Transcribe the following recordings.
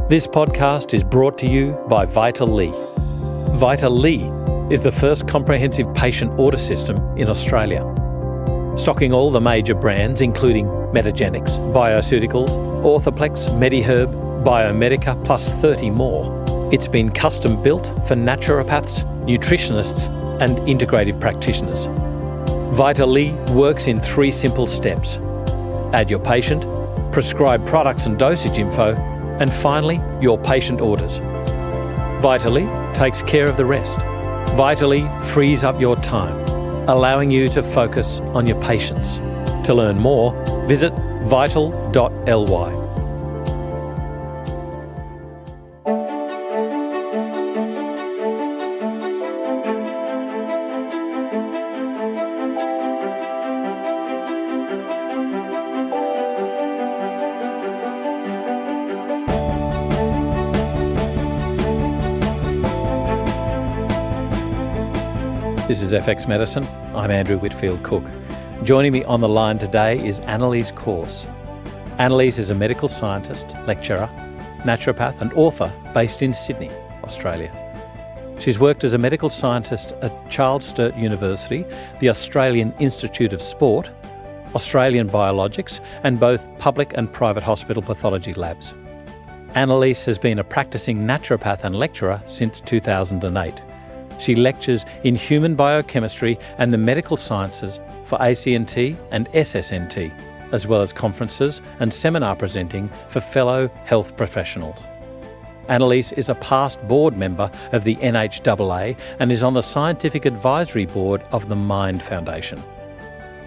This podcast is brought to you by Vital-Lee. Vital-Lee is the first comprehensive patient order system in Australia, stocking all the major brands including Metagenics, Bioceuticals, Orthoplex, Mediherb, Biomedica, plus 30 more. It's been custom built for naturopaths, nutritionists and integrative practitioners. Vital-Lee works in 3 simple steps. Add your patient, prescribe products and dosage info, and finally, your patient orders. Vital-Lee takes care of the rest. Vital-Lee frees up your time, allowing you to focus on your patients. To learn more, visit vital.ly. This is FX Medicine. I'm Andrew Whitfield Cook. Joining me on the line today is Annalies Corse. Annalies is a medical scientist, lecturer, naturopath and author based in Sydney, Australia. She's worked as a medical scientist at Charles Sturt University, the Australian Institute of Sport, Australian Biologics and both public and private hospital pathology labs. Annalies has been a practising naturopath and lecturer since 2008. She lectures in human biochemistry and the medical sciences for ACNT and SSNT, as well as conferences and seminar presenting for fellow health professionals. Annalies is a past board member of the NHAA and is on the scientific advisory board of the Mind Foundation.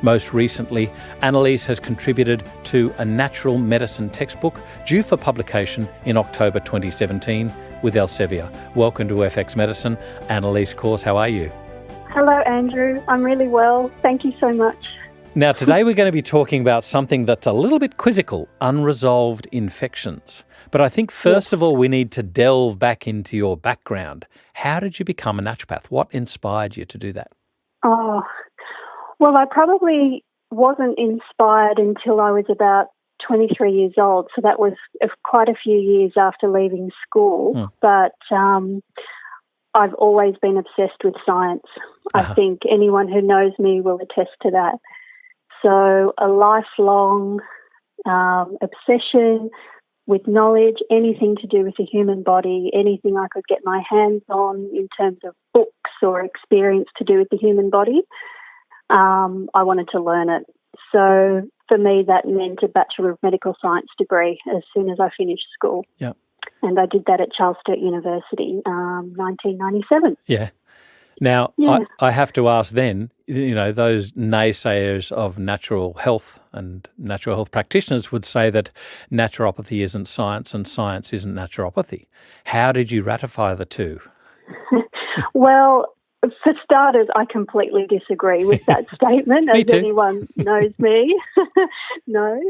Most recently, Annalies has contributed to a natural medicine textbook due for publication in October 2017 with Elsevier. Welcome to FX Medicine. Annalies Corse, how are you? Hello, Andrew. I'm really well. Thank you so much. Now, today we're going to be talking about something that's a little bit quizzical, unresolved infections. But I think first of all, we need to delve back into your background. How did you become a naturopath? What inspired you to do that? Oh, well, I probably wasn't inspired until I was about 23 years old, so that was quite a few years after leaving school. But I've always been obsessed with science. I think anyone who knows me will attest to that. So a lifelong obsession with knowledge, anything to do with the human body, anything I could get my hands on in terms of books or experience to do with the human body, I wanted to learn it. So for me, that meant a Bachelor of Medical Science degree as soon as I finished school. Yeah. And I did that at Charles Sturt University, 1997. Yeah. Now, yeah. I have to ask then, those naysayers of natural health and natural health practitioners would say that naturopathy isn't science and science isn't naturopathy. How did you ratify the two? Well, for starters, I completely disagree with that statement, as anyone knows me knows.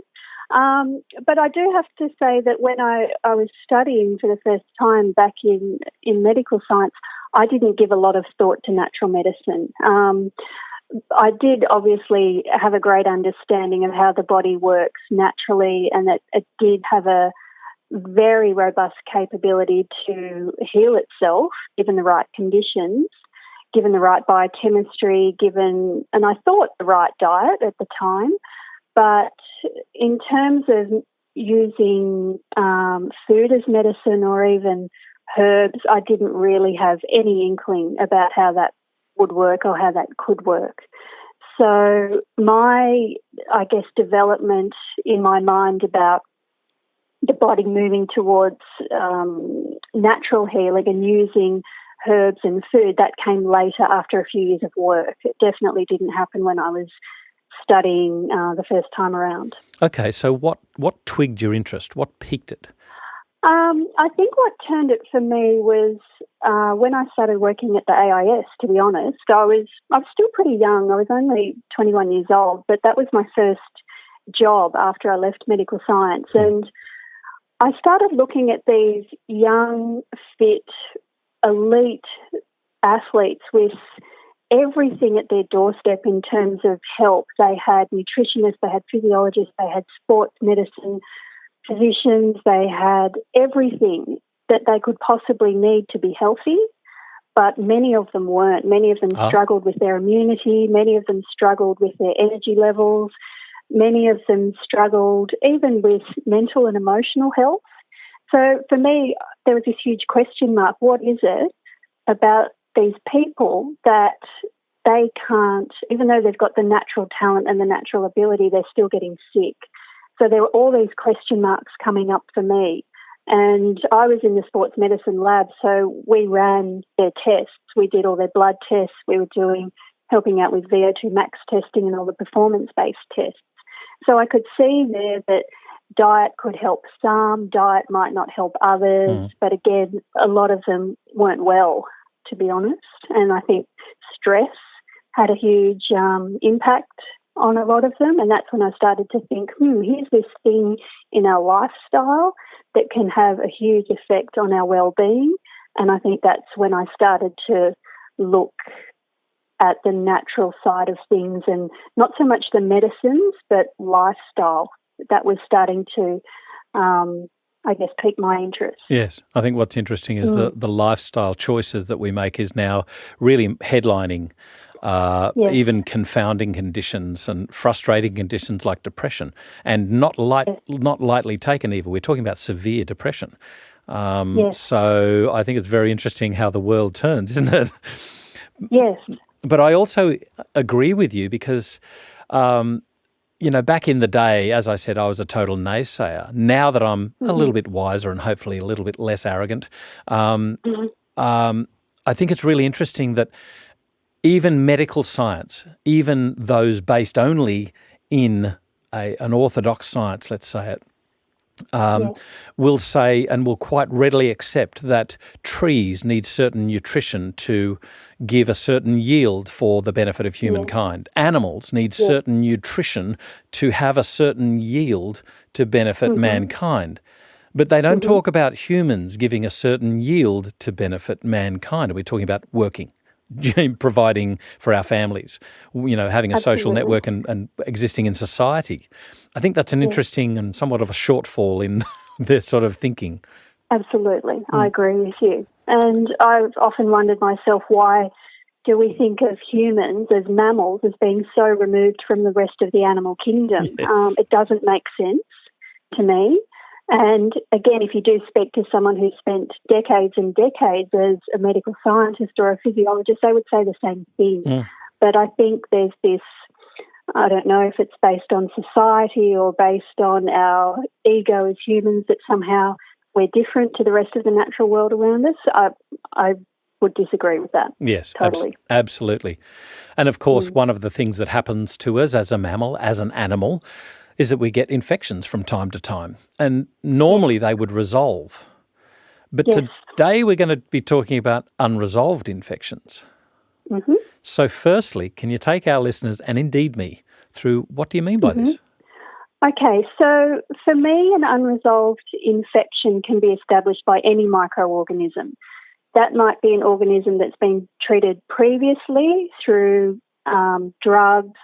But I do have to say that when I was studying for the first time back in medical science, I didn't give a lot of thought to natural medicine. I did obviously have a great understanding of how the body works naturally and that it did have a very robust capability to heal itself given the right conditions, given the right biochemistry, and I thought the right diet at the time. But in terms of using food as medicine or even herbs, I didn't really have any inkling about how that would work or how that could work. So my, development in my mind about the body moving towards natural healing and using herbs and food, that came later after a few years of work. It definitely didn't happen when I was studying the first time around. Okay, so what twigged your interest? What piqued it? I think what turned it for me was when I started working at the AIS, to be honest. I was still pretty young. I was only 21 years old, but that was my first job after I left medical science. And I started looking at these young, fit, elite athletes with everything at their doorstep in terms of help. They had nutritionists, they had physiologists, they had sports medicine physicians, they had everything that they could possibly need to be healthy, but many of them weren't. Many of them struggled with their immunity, many of them struggled with their energy levels, many of them struggled even with mental and emotional health. So for me, there was this huge question mark. What is it about these people that they can't, even though they've got the natural talent and the natural ability, they're still getting sick? So there were all these question marks coming up for me. And I was in the sports medicine lab, so we ran their tests. We did all their blood tests. We were helping out with VO2 max testing and all the performance-based tests. So I could see there that diet could help some, diet might not help others, but again, a lot of them weren't well, to be honest. And I think stress had a huge impact on a lot of them, and that's when I started to think, here's this thing in our lifestyle that can have a huge effect on our well-being. And I think that's when I started to look at the natural side of things and not so much the medicines, but lifestyle. That was starting to, pique my interest. Yes. I think what's interesting is the lifestyle choices that we make is now really headlining even confounding conditions and frustrating conditions like depression, and not lightly taken either. We're talking about severe depression. So I think it's very interesting how the world turns, isn't it? Yes. But I also agree with you because, back in the day, as I said, I was a total naysayer. Now that I'm a little bit wiser and hopefully a little bit less arrogant, I think it's really interesting that even medical science, even those based only in an orthodox science, let's say it, will say and will quite readily accept that trees need certain nutrition to give a certain yield for the benefit of humankind. Animals need certain nutrition to have a certain yield to benefit mankind. But they don't talk about humans giving a certain yield to benefit mankind. We're talking about working, providing for our families, having a social network and existing in society. I think that's an interesting and somewhat of a shortfall in their sort of thinking. Absolutely. I agree with you. And I've often wondered myself, why do we think of humans as mammals as being so removed from the rest of the animal kingdom? Yes. It doesn't make sense to me. And again, if you do speak to someone who's spent decades and decades as a medical scientist or a physiologist, they would say the same thing. But I think there's this, I don't know if it's based on society or based on our ego as humans, that somehow we're different to the rest of the natural world around us. I would disagree with that. Yes, totally. Absolutely. And of course, one of the things that happens to us as a mammal, as an animal, is that we get infections from time to time. And normally they would resolve. But today we're going to be talking about unresolved infections. So firstly, can you take our listeners, and indeed me, through what do you mean by this? Okay, so for me, an unresolved infection can be established by any microorganism. That might be an organism that's been treated previously through drugs,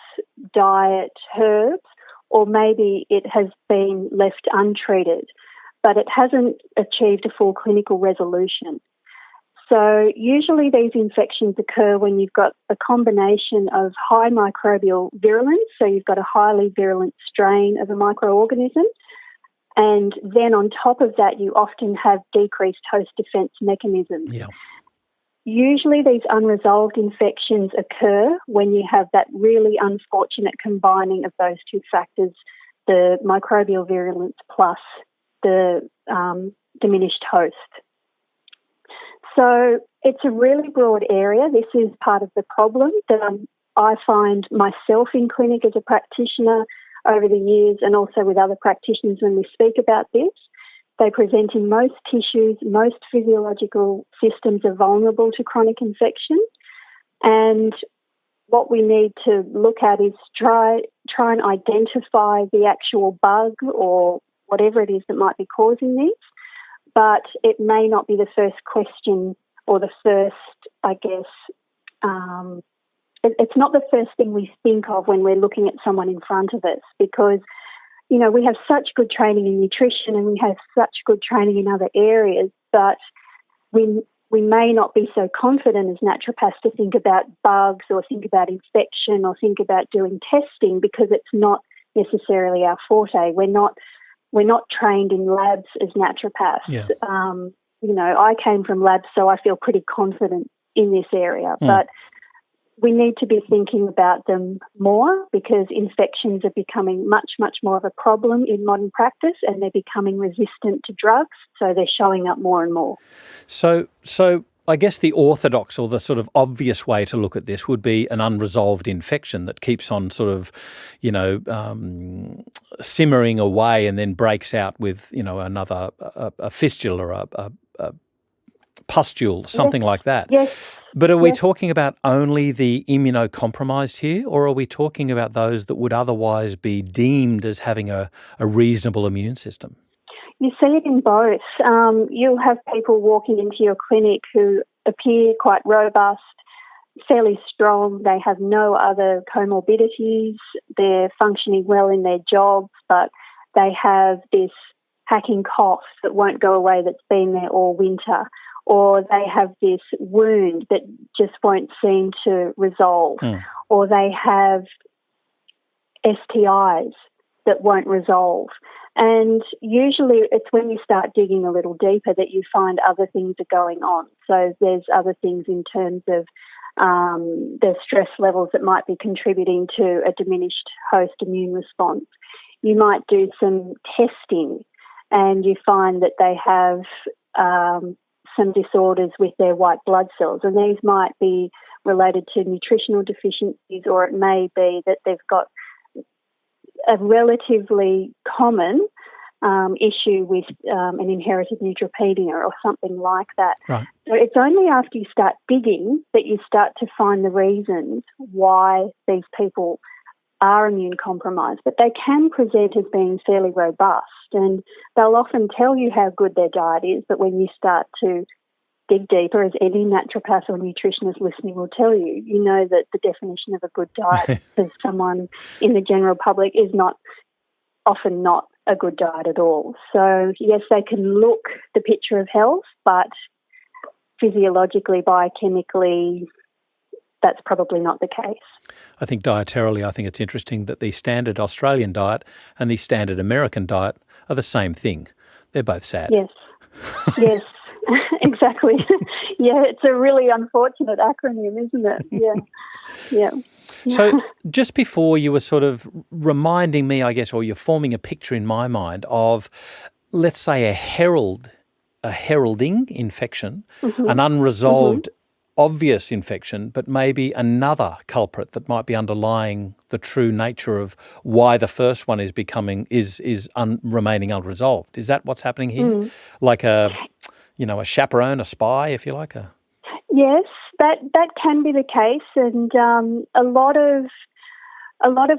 diet, herbs, or maybe it has been left untreated, but it hasn't achieved a full clinical resolution. So usually these infections occur when you've got a combination of high microbial virulence, so you've got a highly virulent strain of a microorganism, and then on top of that you often have decreased host defense mechanisms. Usually these unresolved infections occur when you have that really unfortunate combining of those two factors, the microbial virulence plus the diminished host. So it's a really broad area. This is part of the problem that I find myself in clinic as a practitioner over the years, and also with other practitioners when we speak about this. They present in most tissues, most physiological systems are vulnerable to chronic infection. And what we need to look at is try and identify the actual bug or whatever it is that might be causing this. But it may not be the first question or the first, it's not the first thing we think of when we're looking at someone in front of us, because we have such good training in nutrition and we have such good training in other areas, but we may not be so confident as naturopaths to think about bugs or think about infection or think about doing testing because it's not necessarily our forte. We're not trained in labs as naturopaths. Yeah. I came from labs, so I feel pretty confident in this area, but we need to be thinking about them more because infections are becoming much, much more of a problem in modern practice and they're becoming resistant to drugs, so they're showing up more and more. So I guess the orthodox or the sort of obvious way to look at this would be an unresolved infection that keeps on sort of, simmering away and then breaks out with, another a fistula or a pustule, something like that. Yes. But are we talking about only the immunocompromised here, or are we talking about those that would otherwise be deemed as having a reasonable immune system? You see it in both. You'll have people walking into your clinic who appear quite robust, fairly strong. They have no other comorbidities. They're functioning well in their jobs, but they have this hacking cough that won't go away that's been there all winter. Or they have this wound that just won't seem to resolve. Or they have STIs that won't resolve. And usually it's when you start digging a little deeper that you find other things are going on. So there's other things in terms of the stress levels that might be contributing to a diminished host immune response. You might do some testing and you find that they have some disorders with their white blood cells, and these might be related to nutritional deficiencies, or it may be that they've got a relatively common issue with an inherited neutropenia or something like that. Right. So it's only after you start digging that you start to find the reasons why these people are immune compromised, but they can present as being fairly robust, and they'll often tell you how good their diet is, but when you start to dig deeper, as any naturopath or nutritionist listening will tell you, you know that the definition of a good diet for someone in the general public is often not a good diet at all. So yes, they can look the picture of health, but physiologically, biochemically, that's probably not the case. I think dietarily, I think it's interesting that the standard Australian diet and the standard American diet are the same thing. They're both sad. Yes, yes, exactly. Yeah, it's a really unfortunate acronym, isn't it? Yeah. So just before you were sort of reminding me, I guess, or you're forming a picture in my mind of, let's say, a heralding infection, an unresolved obvious infection, but maybe another culprit that might be underlying the true nature of why the first one is remaining unresolved. Is that what's happening here? Like a chaperone, a spy, if you like? Yes, that can be the case, and a lot of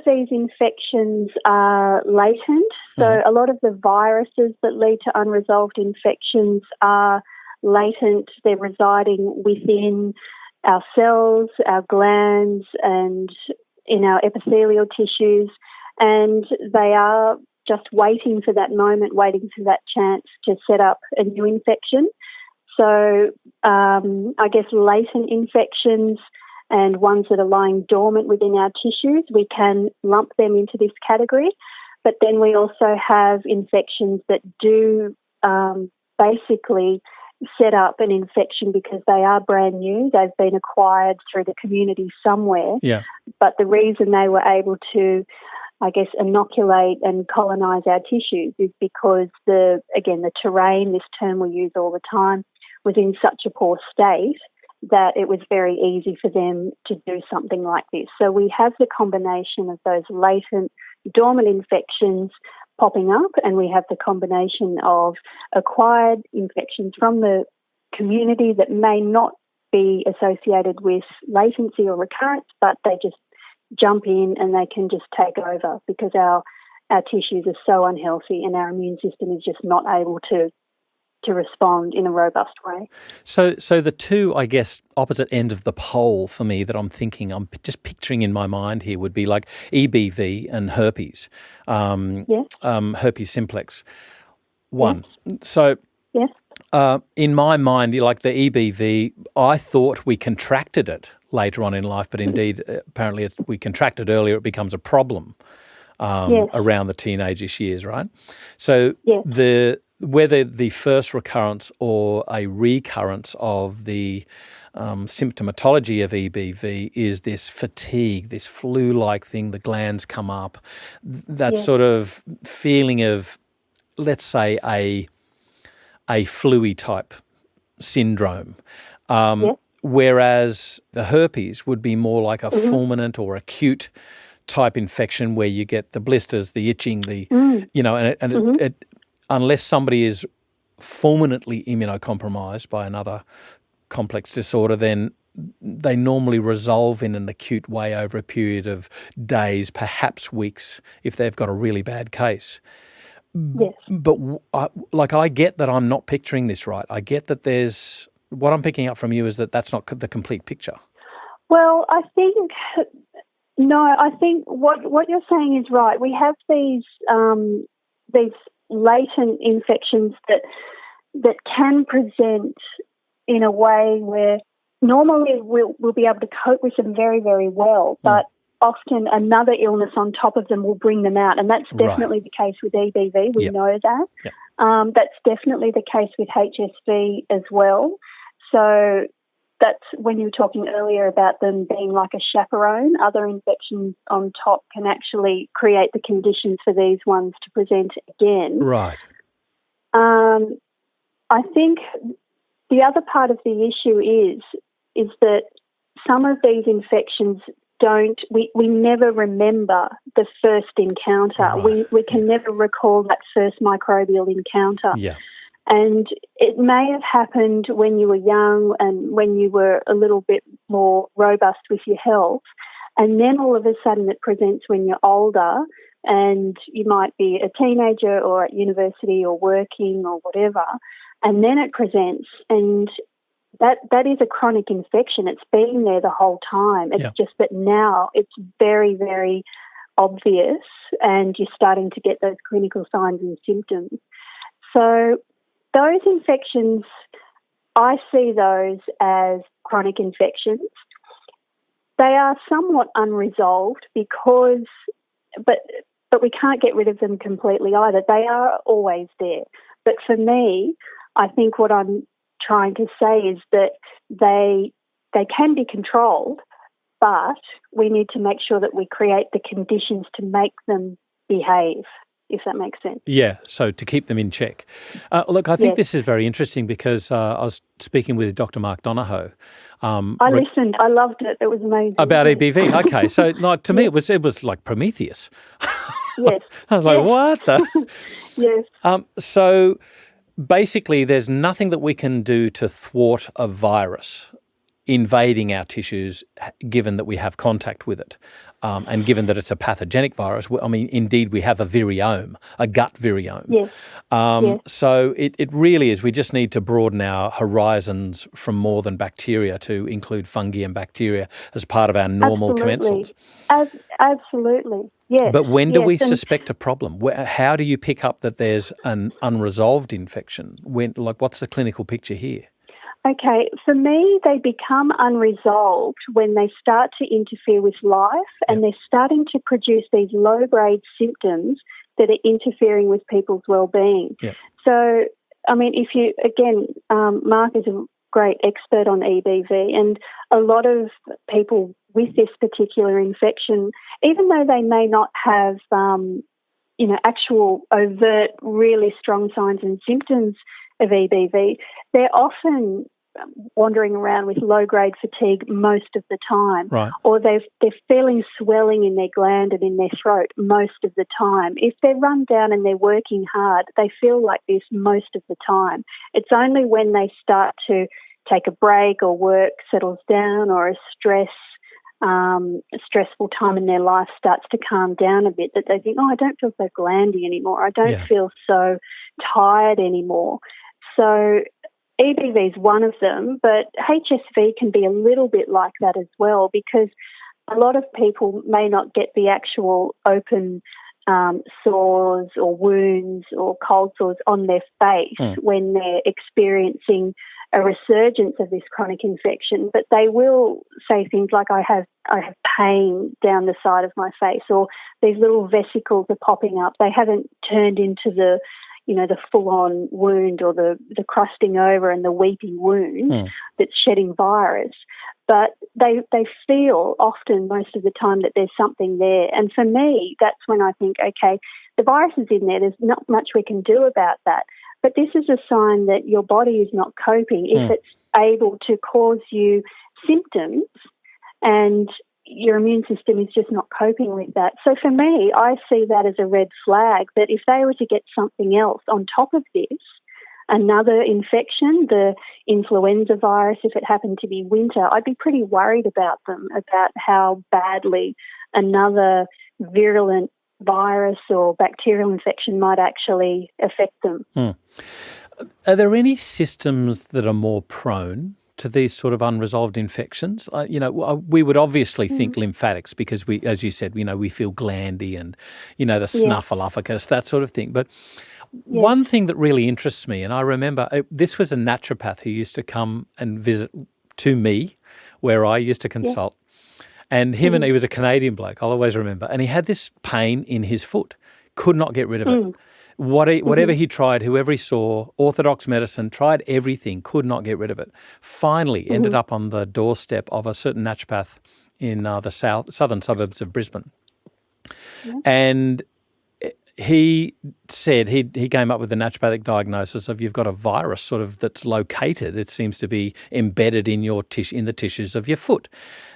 these infections are latent. So a lot of the viruses that lead to unresolved infections are latent. They're residing within our cells, our glands, and in our epithelial tissues, and they are just waiting for that moment, waiting for that chance to set up a new infection. So I guess latent infections and ones that are lying dormant within our tissues, we can lump them into this category. But then we also have infections that do basically set up an infection because they are brand new. They've been acquired through the community somewhere. Yeah. But the reason they were able to, I guess, inoculate and colonise our tissues is because the terrain, this term we use all the time, was in such a poor state that it was very easy for them to do something like this. So we have the combination of those latent, dormant infections popping up, and we have the combination of acquired infections from the community that may not be associated with latency or recurrence, but they just jump in and they can just take over because our tissues are so unhealthy and our immune system is just not able to to respond in a robust way. So the two, I guess, opposite ends of the pole for me that I'm just picturing in my mind here would be like EBV and herpes, herpes simplex. One. Yes. So yes. In my mind, like the EBV, I thought we contracted it later on in life, but indeed, apparently if we contract it earlier, it becomes a problem around the teenage-ish years, right? So whether the first recurrence or a recurrence of the symptomatology of EBV is this fatigue, this flu-like thing, the glands come up, that sort of feeling of, let's say, a flu-y type syndrome, whereas the herpes would be more like a fulminant or acute type infection where you get the blisters, the itching, it, unless somebody is fulminantly immunocompromised by another complex disorder, then they normally resolve in an acute way over a period of days, perhaps weeks, if they've got a really bad case. Yes. But I get that I'm not picturing this right. I get that what I'm picking up from you is that that's not the complete picture. Well, I think what you're saying is right. We have these latent infections that can present in a way where normally we'll be able to cope with them very, very well, but often another illness on top of them will bring them out, and that's definitely the case with EBV. We know that. Yep. That's definitely the case with HSV as well. So that's when you were talking earlier about them being like a chaperone. Other infections on top can actually create the conditions for these ones to present again. Right. I think the other part of the issue is that some of these infections we never remember the first encounter. Right. We can never recall that first microbial encounter. Yeah. And it may have happened when you were young and when you were a little bit more robust with your health. And then all of a sudden it presents when you're older and you might be a teenager or at university or working or whatever. And then it presents, and that is a chronic infection. It's been there the whole time. It's just that now it's very, very obvious and you're starting to get those clinical signs and symptoms. So those infections, I see those as chronic infections. They are somewhat unresolved but we can't get rid of them completely either. They are always there. But for me, I think what I'm trying to say is that they can be controlled, but we need to make sure that we create the conditions to make them behave, if that makes sense. Yeah, so to keep them in check. Look, I think this is very interesting because I was speaking with Dr. Mark Donahoe. I listened. I loved it. It was amazing. About EBV. Okay, so to me it was like Prometheus. Yes. I was like, what the? Yes. So basically there's nothing that we can do to thwart a virus invading our tissues, given that we have contact with it. And given that it's a pathogenic virus, I mean, indeed, we have a viriome, a gut viriome. Yes. So it really is. We just need to broaden our horizons from more than bacteria to include fungi and bacteria as part of our normal commensals. Absolutely. Yes. But when do we suspect a problem? How do you pick up that there's an unresolved infection? What's the clinical picture here? Okay, for me, they become unresolved when they start to interfere with life and they're starting to produce these low-grade symptoms that are interfering with people's well-being. Yeah. So, I mean, Mark is a great expert on EBV, and a lot of people with this particular infection, even though they may not have, actual overt, really strong signs and symptoms of EBV, they're often wandering around with low-grade fatigue most of the time, right. Or they're feeling swelling in their gland and in their throat most of the time. If they're run down and they're working hard, they feel like this most of the time. It's only when they start to take a break or work settles down or a stressful time in their life starts to calm down a bit that they think, I don't feel so glandy anymore. I don't feel so tired anymore. So EBV is one of them, but HSV can be a little bit like that as well, because a lot of people may not get the actual open sores or wounds or cold sores on their face when they're experiencing a resurgence of this chronic infection, but they will say things like, I have pain down the side of my face, or these little vesicles are popping up. They haven't turned into the full-on wound or the crusting over and the weeping wound that's shedding virus. But they feel often, most of the time, that there's something there. And for me, that's when I think, okay, the virus is in there. There's not much we can do about that. But this is a sign that your body is not coping if it's able to cause you symptoms and your immune system is just not coping with that. So for me, I see that as a red flag, that if they were to get something else on top of this, another infection, the influenza virus, if it happened to be winter, I'd be pretty worried about them, about how badly another virulent virus or bacterial infection might actually affect them. Are there any systems that are more prone to these sort of unresolved infections? We would obviously think lymphatics because we, as you said, we feel glandy and, the snuffleupagus, that sort of thing. But one thing that really interests me, and I remember this was a naturopath who used to come and visit to me where I used to consult. And he was a Canadian bloke, I'll always remember, and he had this pain in his foot, could not get rid of it. Whatever he tried, whoever he saw, orthodox medicine, tried everything, could not get rid of it. Finally ended up on the doorstep of a certain naturopath in the southern suburbs of Brisbane. And he said he came up with the naturopathic diagnosis of you've got a virus sort of that's located. It seems to be embedded in in the tissues of your foot.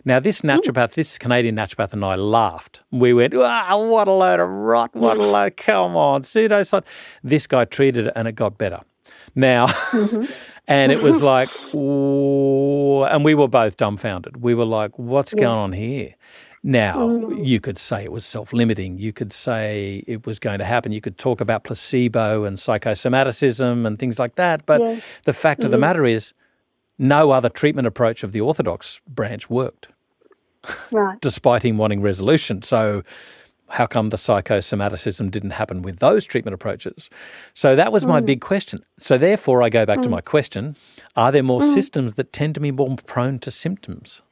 Now, this naturopath, this Canadian naturopath, and I laughed. We went, what a load of rot, what a load, come on, pseudoscience. This guy treated it and it got better. Now, and it was like, ooh, and we were both dumbfounded. We were like, what's going on here? Now, you could say it was self-limiting. You could say it was going to happen. You could talk about placebo and psychosomaticism and things like that. But the fact of the matter is no other treatment approach of the orthodox branch worked, despite him wanting resolution. So how come the psychosomaticism didn't happen with those treatment approaches? So that was my big question. So therefore, I go back to my question, are there more systems that tend to be more prone to symptoms?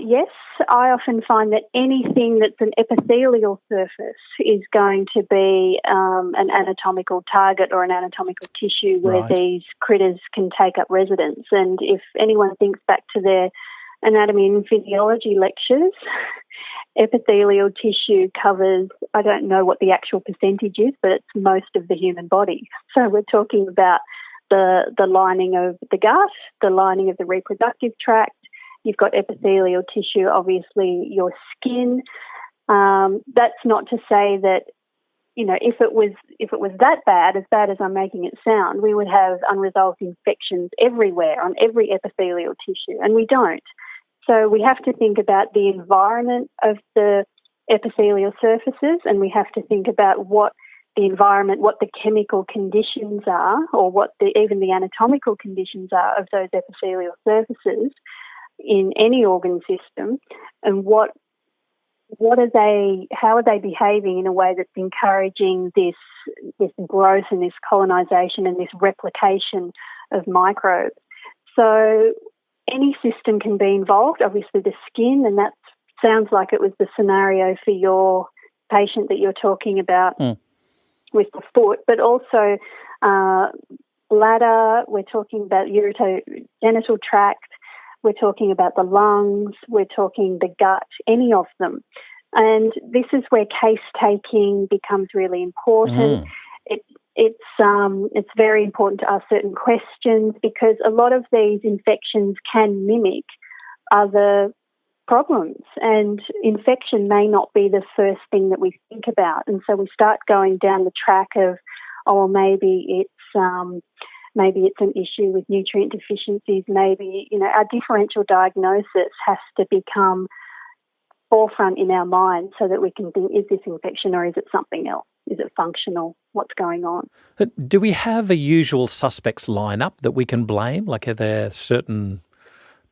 Yes, I often find that anything that's an epithelial surface is going to be an anatomical target or an anatomical tissue where these critters can take up residence. And if anyone thinks back to their anatomy and physiology lectures, epithelial tissue covers, I don't know what the actual percentage is, but it's most of the human body. So we're talking about the lining of the gut, the lining of the reproductive tract. You've got epithelial tissue, obviously your skin. That's not to say that, if it was that bad as I'm making it sound, we would have unresolved infections everywhere on every epithelial tissue, and we don't. So we have to think about the environment of the epithelial surfaces, and we have to think about what the environment, what the chemical conditions are, or what even the anatomical conditions are of those epithelial surfaces in any organ system, and how are they behaving in a way that's encouraging this growth and this colonization and this replication of microbes. So any system can be involved, obviously the skin, and that sounds like it was the scenario for your patient that you're talking about with the foot, but also bladder, we're talking about urogenital tract, we're talking about the lungs, we're talking the gut, any of them. And this is where case taking becomes really important. It's very important to ask certain questions because a lot of these infections can mimic other problems, and infection may not be the first thing that we think about. And so we start going down the track of, maybe it's an issue with nutrient deficiencies. Maybe, our differential diagnosis has to become forefront in our mind so that we can think, is this infection or is it something else? Is it functional? What's going on? Do we have a usual suspects lineup that we can blame? Like, are there certain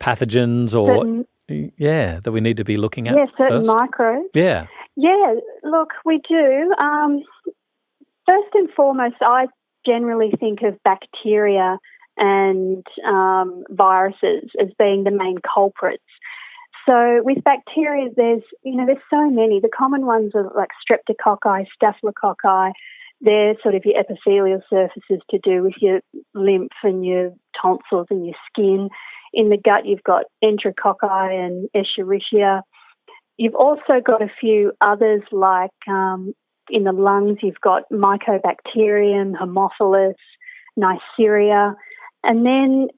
pathogens that we need to be looking at certain first? microbes. Yeah. Yeah, look, we do. First and foremost, I generally think of bacteria and viruses as being the main culprits. So with bacteria, there's so many. The common ones are like streptococci, staphylococci. They're sort of your epithelial surfaces to do with your lymph and your tonsils and your skin. In the gut, you've got enterococci and escherichia. You've also got a few others like in the lungs, you've got Mycobacterium, Haemophilus, Neisseria. And then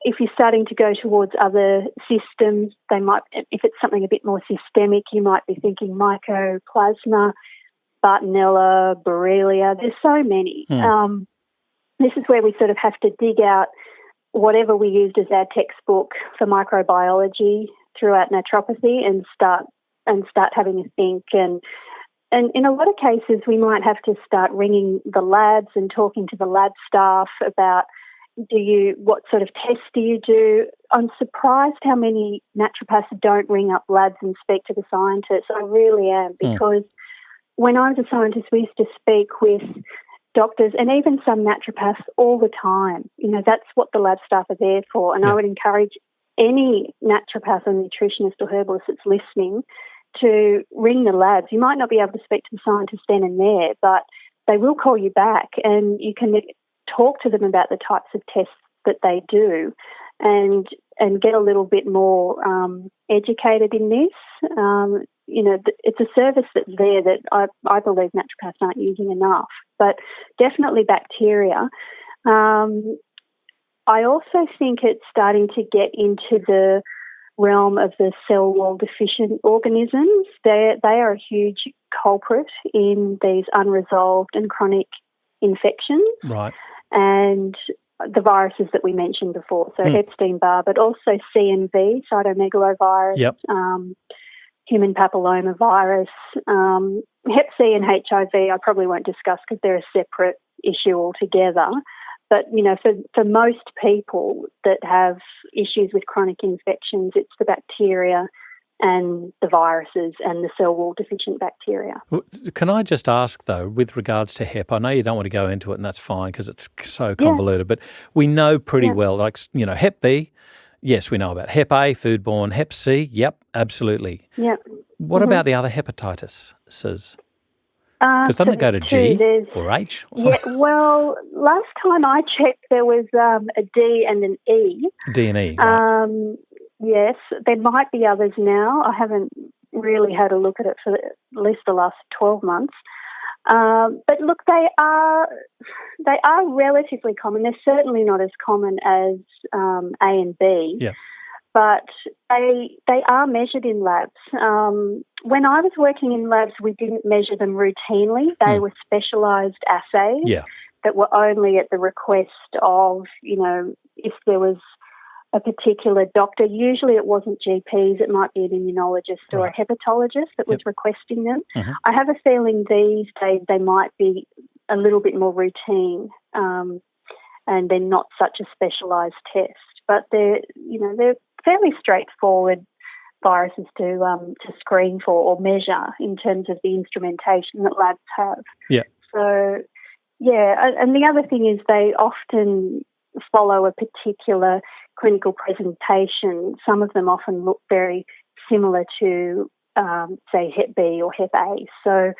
if you're starting to go towards other systems, if it's something a bit more systemic, you might be thinking Mycoplasma, Bartonella, Borrelia. There's so many. This is where we sort of have to dig out whatever we used as our textbook for microbiology throughout naturopathy and start having a think. And in a lot of cases, we might have to start ringing the labs and talking to the lab staff about what sort of tests do you do? I'm surprised how many naturopaths don't ring up labs and speak to the scientists. I really am, because when I was a scientist, we used to speak with doctors and even some naturopaths all the time. That's what the lab staff are there for. And I would encourage any naturopath or nutritionist or herbalist that's listening to ring the labs. You might not be able to speak to the scientist then and there, but they will call you back and you can talk to them about the types of tests that they do and get a little bit more educated in this. It's a service that's there that I believe naturopaths aren't using enough, but definitely bacteria. I also think it's starting to get into the realm of the cell wall deficient organisms. They are a huge culprit in these unresolved and chronic infections. Right. And the viruses that we mentioned before, so Epstein-Barr, but also CMV, cytomegalovirus, human papillomavirus, Hep C and HIV I probably won't discuss because they're a separate issue altogether. But, for most people that have issues with chronic infections, it's the bacteria and the viruses and the cell wall deficient bacteria. Can I just ask, though, with regards to HEP, I know you don't want to go into it and that's fine because it's so convoluted, but we know pretty well, like, Hep B, yes, we know about Hep A, foodborne, Hep C, yep, absolutely. Yep. What about the other hepatitis? Because doesn't it go to G or H or something? Yeah, well, last time I checked, there was a D and an E. D and E, right. Yes, there might be others now. I haven't really had a look at it for at least the last 12 months. But look, they are relatively common. They're certainly not as common as A and B. Yeah. But they are measured in labs. When I was working in labs, we didn't measure them routinely. They were specialised assays that were only at the request of, if there was a particular doctor. Usually it wasn't GPs, it might be an immunologist or a hepatologist that was requesting them. I have a feeling these days they might be a little bit more routine and they're not such a specialised test. But they're fairly straightforward viruses to screen for or measure in terms of the instrumentation that labs have. Yeah. So, and the other thing is they often follow a particular clinical presentation. Some of them often look very similar to, say, Hep B or Hep A. So,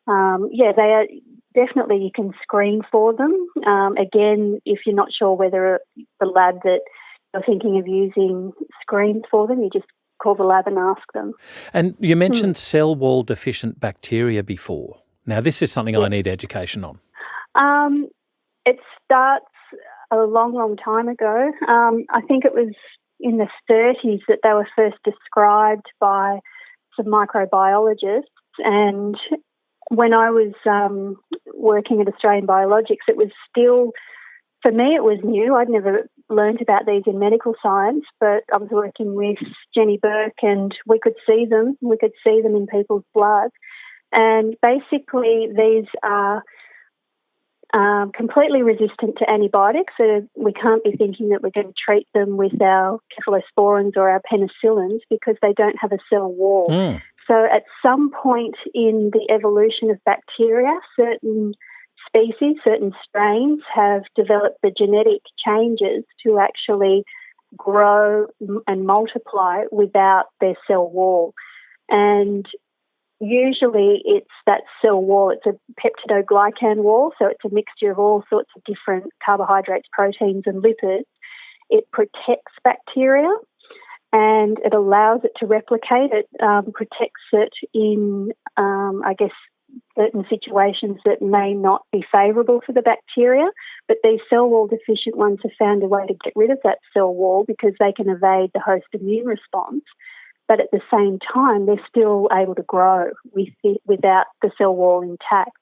they are definitely, you can screen for them. Again, if you're not sure whether the lab that you're thinking of using screens for them, you just call the lab and ask them. And you mentioned cell wall deficient bacteria before. Now, this is something I need education on. It starts a long, long time ago. I think it was in the 30s that they were first described by some microbiologists. And when I was working at Australian Biologics, it was still, for me, it was new. I'd never learned about these in medical science, but I was working with Jenny Burke and we could see them. We could see them in people's blood. And basically these are completely resistant to antibiotics, so we can't be thinking that we're going to treat them with our cephalosporins or our penicillins because they don't have a cell wall. So at some point in the evolution of bacteria, certain species, certain strains have developed the genetic changes to actually grow and multiply without their cell wall. And usually it's that cell wall, it's a peptidoglycan wall, so it's a mixture of all sorts of different carbohydrates, proteins and lipids. It protects bacteria and it allows it to replicate. It protects it in, certain situations that may not be favourable for the bacteria, but these cell wall deficient ones have found a way to get rid of that cell wall because they can evade the host immune response. But at the same time, they're still able to grow without the cell wall intact.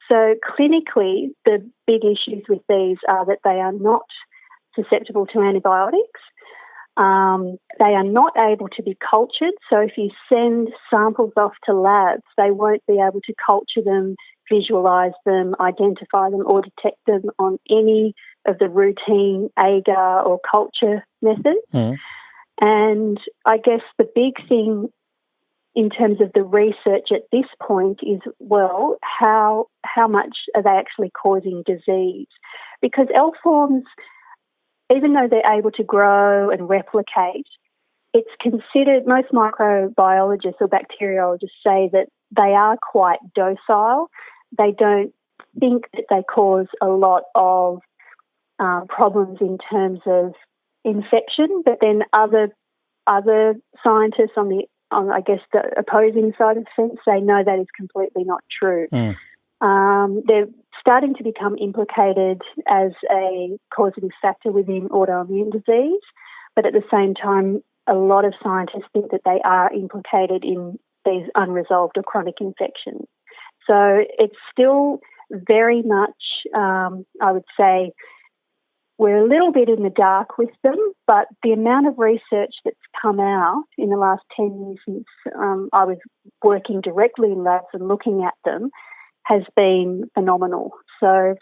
So clinically, the big issues with these are that they are not susceptible to antibiotics. They are not able to be cultured. So if you send samples off to labs, they won't be able to culture them, visualise them, identify them or detect them on any of the routine agar or culture methods. And I guess the big thing in terms of the research at this point is, well, how much are they actually causing disease? Because L forms, even though they're able to grow and replicate, it's considered, most microbiologists or bacteriologists say that they are quite docile. They don't think that they cause a lot of problems in terms of infection, but then other scientists on the opposing side of the fence say no, that is completely not true. They're starting to become implicated as a causative factor within autoimmune disease, but at the same time, a lot of scientists think that they are implicated in these unresolved or chronic infections. So it's still very much, I would say, we're a little bit in the dark with them, but the amount of research that's come out in the last 10 years since I was working directly in labs and looking at them has been phenomenal. So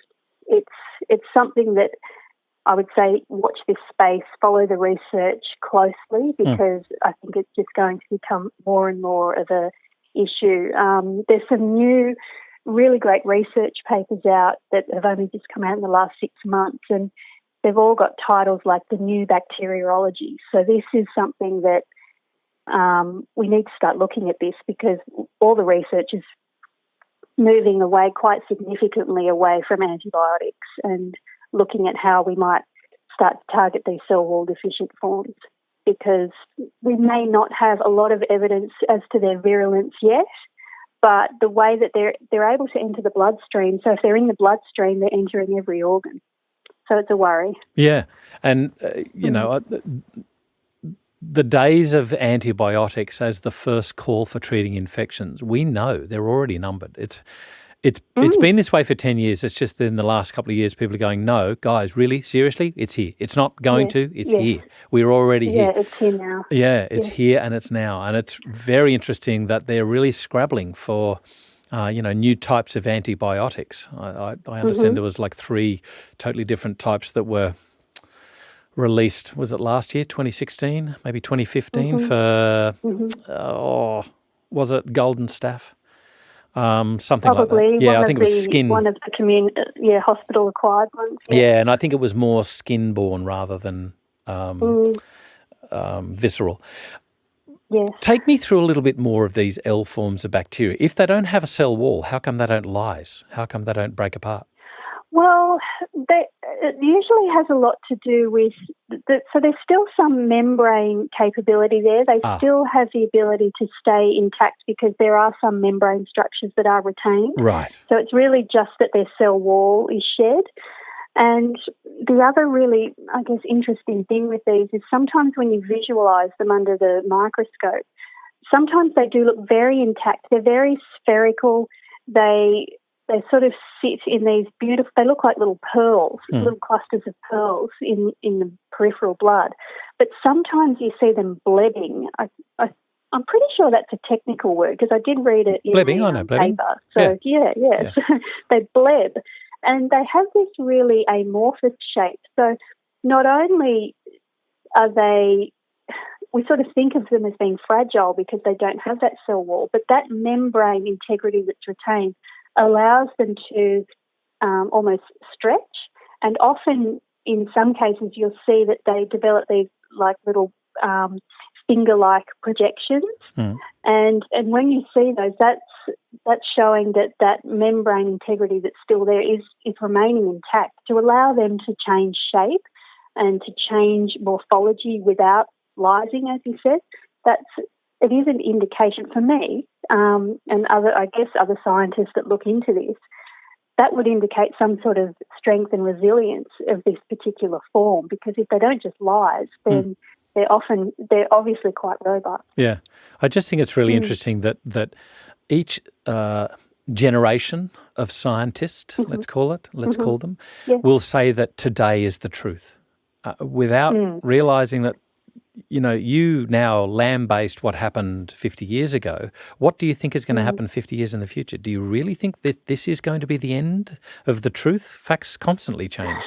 it's something that I would say watch this space, follow the research closely because I think it's just going to become more and more of a issue. There's some new really great research papers out that have only just come out in the last 6 months, and they've all got titles like the new bacteriology. So this is something that we need to start looking at this because all the research is moving away quite significantly away from antibiotics and looking at how we might start to target these cell wall deficient forms, because we may not have a lot of evidence as to their virulence yet, but the way that they're able to enter the bloodstream, so if they're in the bloodstream, they're entering every organ. So it's a worry. Yeah. And, the days of antibiotics as the first call for treating infections, we know they're already numbered. It's been this way for 10 years. It's just in the last couple of years people are going, no, guys, really, seriously, it's here. It's not going to, it's here. We're already here. Yeah, it's here now. Yeah, it's here and it's now. And it's very interesting that they're really scrabbling for new types of antibiotics. I understand there was like 3 totally different types that were released. Was it last year, 2016, maybe 2015 for, was it golden staph? Something Probably like that. Yeah, I think it was skin. One of the hospital-acquired ones. Yeah, and I think it was more skin-borne rather than visceral. Yes. Take me through a little bit more of these L forms of bacteria. If they don't have a cell wall, how come they don't lyse? How come they don't break apart? Well, it usually has a lot to do with, so there's still some membrane capability there. They still have the ability to stay intact because there are some membrane structures that are retained. Right. So it's really just that their cell wall is shed. And the other really, I guess, interesting thing with these is sometimes when you visualise them under the microscope, sometimes they do look very intact. They're very spherical. They sort of sit in these beautiful, they look like little pearls, little clusters of pearls in the peripheral blood. But sometimes you see them bleeding. I I'm pretty sure that's a technical word because I did read it in blebbing, the I know blebbing. paper. So, yeah. They bleb. And they have this really amorphous shape. So not only are they, we sort of think of them as being fragile because they don't have that cell wall, but that membrane integrity that's retained allows them to almost stretch. And often, in some cases, you'll see that they develop these like little finger-like projections. And when you see those, that's showing that membrane integrity that's still there is remaining intact to allow them to change shape and to change morphology without lysing, as you said. It is an indication for me, and other scientists that look into this, that would indicate some sort of strength and resilience of this particular form, because if they don't just lyse, then they're obviously quite robust. Yeah. I just think it's really interesting that each generation of scientists, let's call them, will say that today is the truth without realising that, you now lamb-based what happened 50 years ago. What do you think is going to happen 50 years in the future? Do you really think that this is going to be the end of the truth? Facts constantly change.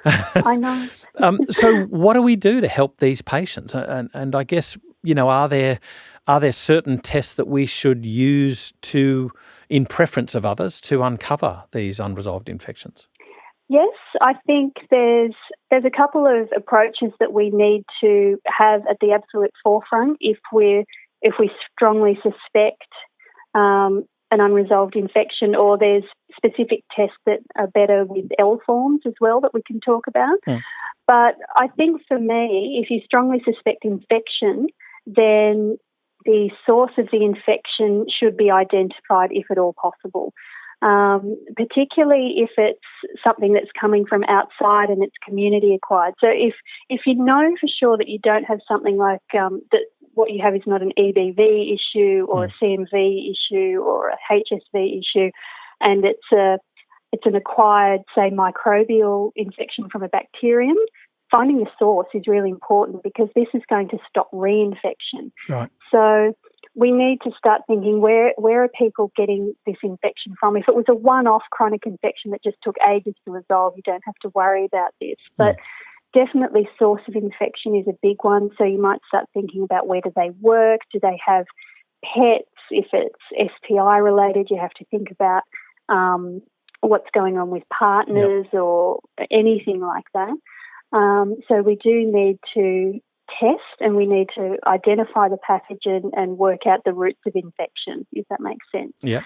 I know. So what do we do to help these patients? And I guess, are there certain tests that we should use in preference of others to uncover these unresolved infections? Yes, I think there's a couple of approaches that we need to have at the absolute forefront if we strongly suspect an unresolved infection, or there's specific tests that are better with L forms as well that we can talk about. But I think for me, if you strongly suspect infection, then the source of the infection should be identified if at all possible. Particularly if it's something that's coming from outside and it's community acquired. So if you know for sure that you don't have something like that, what you have is not an EBV issue or a CMV issue or a HSV issue, and it's an acquired, say, microbial infection from a bacterium, finding the source is really important because this is going to stop reinfection. Right. So we need to start thinking, where are people getting this infection from? If it was a one-off chronic infection that just took ages to resolve, you don't have to worry about this. But definitely source of infection is a big one. So you might start thinking about, where do they work? Do they have pets? If it's STI related, you have to think about what's going on with partners or anything like that. So we do need to test, and we need to identify the pathogen and work out the roots of infection, if that makes sense. Yeah.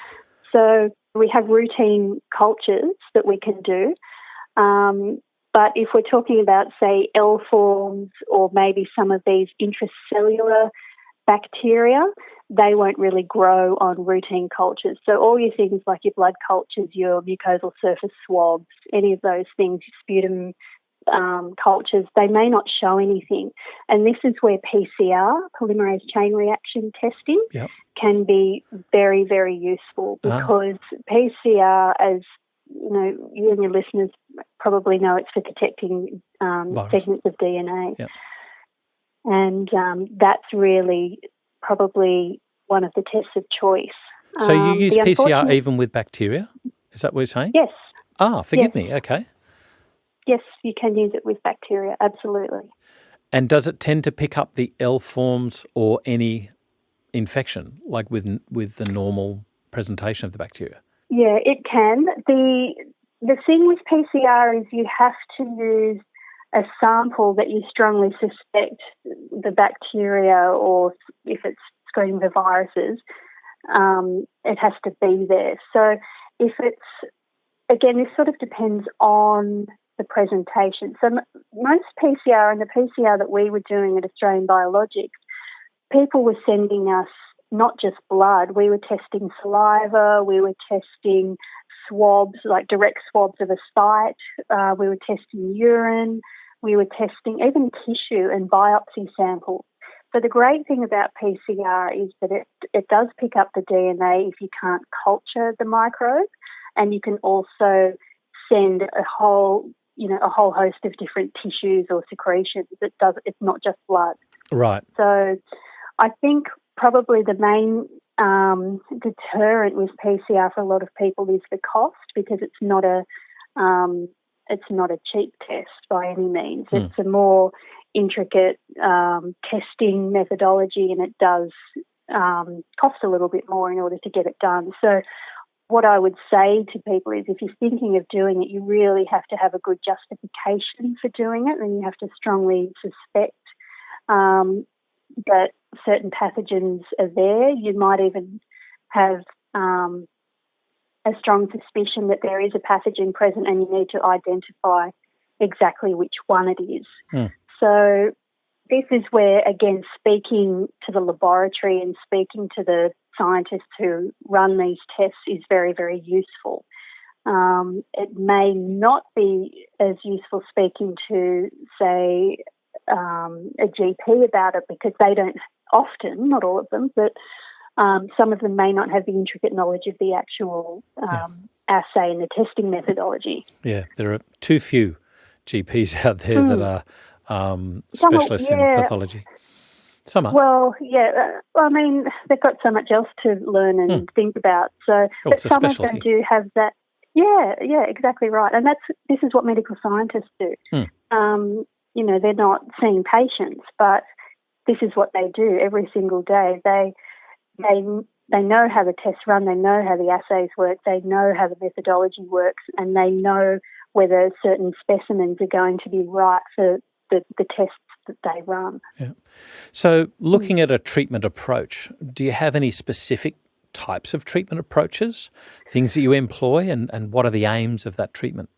So we have routine cultures that we can do. But if we're talking about, say, L forms or maybe some of these intracellular bacteria, they won't really grow on routine cultures. So all your things like your blood cultures, your mucosal surface swabs, any of those things, sputum cultures, they may not show anything. And this is where PCR, polymerase chain reaction testing, can be very, very useful, because PCR, as you and your listeners probably know, it's for detecting segments of DNA. Yep. And that's really probably one of the tests of choice. So you use PCR even with bacteria? Is that what you're saying? Yes. Forgive me. Okay. Yes, you can use it with bacteria, absolutely. And does it tend to pick up the L forms or any infection, like with the normal presentation of the bacteria? Yeah, it can. The thing with PCR is you have to use a sample that you strongly suspect the bacteria, or if it's screening for viruses, it has to be there. So if it's, again, this sort of depends on the presentation. So most PCR, and the PCR that we were doing at Australian Biologics, people were sending us not just blood. We were testing saliva, we were testing swabs, like direct swabs of a site, we were testing urine, we were testing even tissue and biopsy samples. So the great thing about PCR is that it does pick up the DNA if you can't culture the microbe, and you can also send a whole host of different tissues or secretions. It's not just blood. Right. So I think probably the main deterrent with PCR for a lot of people is the cost, because it's not a cheap test by any means. It's a more intricate testing methodology, and it does cost a little bit more in order to get it done. So what I would say to people is, if you're thinking of doing it, you really have to have a good justification for doing it, and you have to strongly suspect that certain pathogens are there. You might even have a strong suspicion that there is a pathogen present, and you need to identify exactly which one it is. So this is where, again, speaking to the laboratory and speaking to the scientists who run these tests is very, very useful. It may not be as useful speaking to, say, a GP about it, because they don't often, not all of them, but some of them may not have the intricate knowledge of the actual assay and the testing methodology. Yeah, there are too few GPs out there that are specialists in pathology. Some are. Well, I mean, they've got so much else to learn and think about. So, but some of them do have that. Yeah, exactly right. And this is what medical scientists do. They're not seeing patients, but this is what they do every single day. They know how the tests run, they know how the assays work, they know how the methodology works, and they know whether certain specimens are going to be right for the tests that they run. Yeah. So looking at a treatment approach, do you have any specific types of treatment approaches, things that you employ, and what are the aims of that treatment?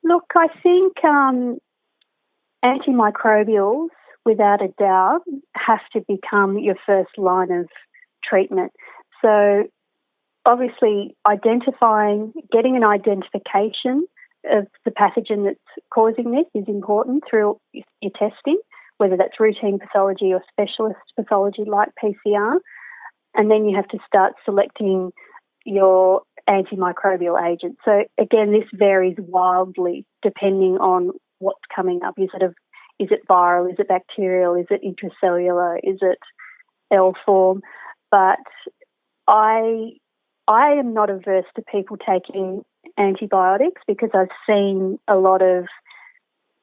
Look, I think antimicrobials, without a doubt, have to become your first line of treatment. So obviously getting an identification of the pathogen that's causing this is important through your testing, whether that's routine pathology or specialist pathology like PCR. And then you have to start selecting your antimicrobial agent. So again, this varies wildly depending on what's coming up. Is it viral? Is it bacterial? Is it intracellular? Is it L form? But I am not averse to people taking antibiotics, because I've seen a lot of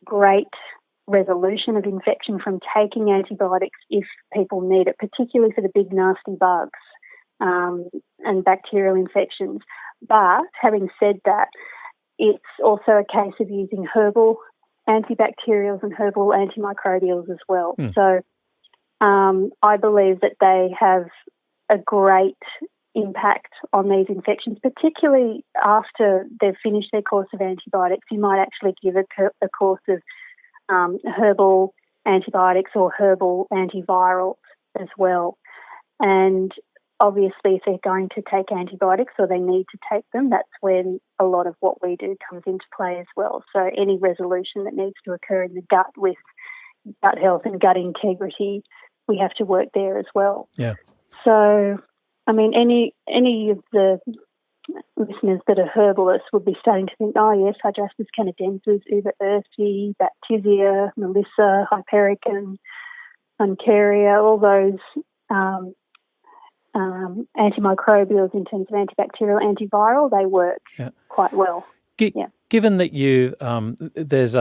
great resolution of infection from taking antibiotics if people need it, particularly for the big nasty bugs and bacterial infections. But having said that, it's also a case of using herbal antibacterials and herbal antimicrobials as well. So I believe that they have a great impact on these infections, particularly after they've finished their course of antibiotics. You might actually give a course of herbal antibiotics or herbal antivirals as well. And obviously, if they're going to take antibiotics or they need to take them, that's when a lot of what we do comes into play as well. So any resolution that needs to occur in the gut with gut health and gut integrity, we have to work there as well. Yeah. So, I mean, any of the listeners that are herbalists would be starting to think, oh yes, Hydrastis canadensis, Uva ursi, Bacteria, Melissa, Hypericum, Uncaria, all those antimicrobials in terms of antibacterial, antiviral, they work quite well. Given that you, there's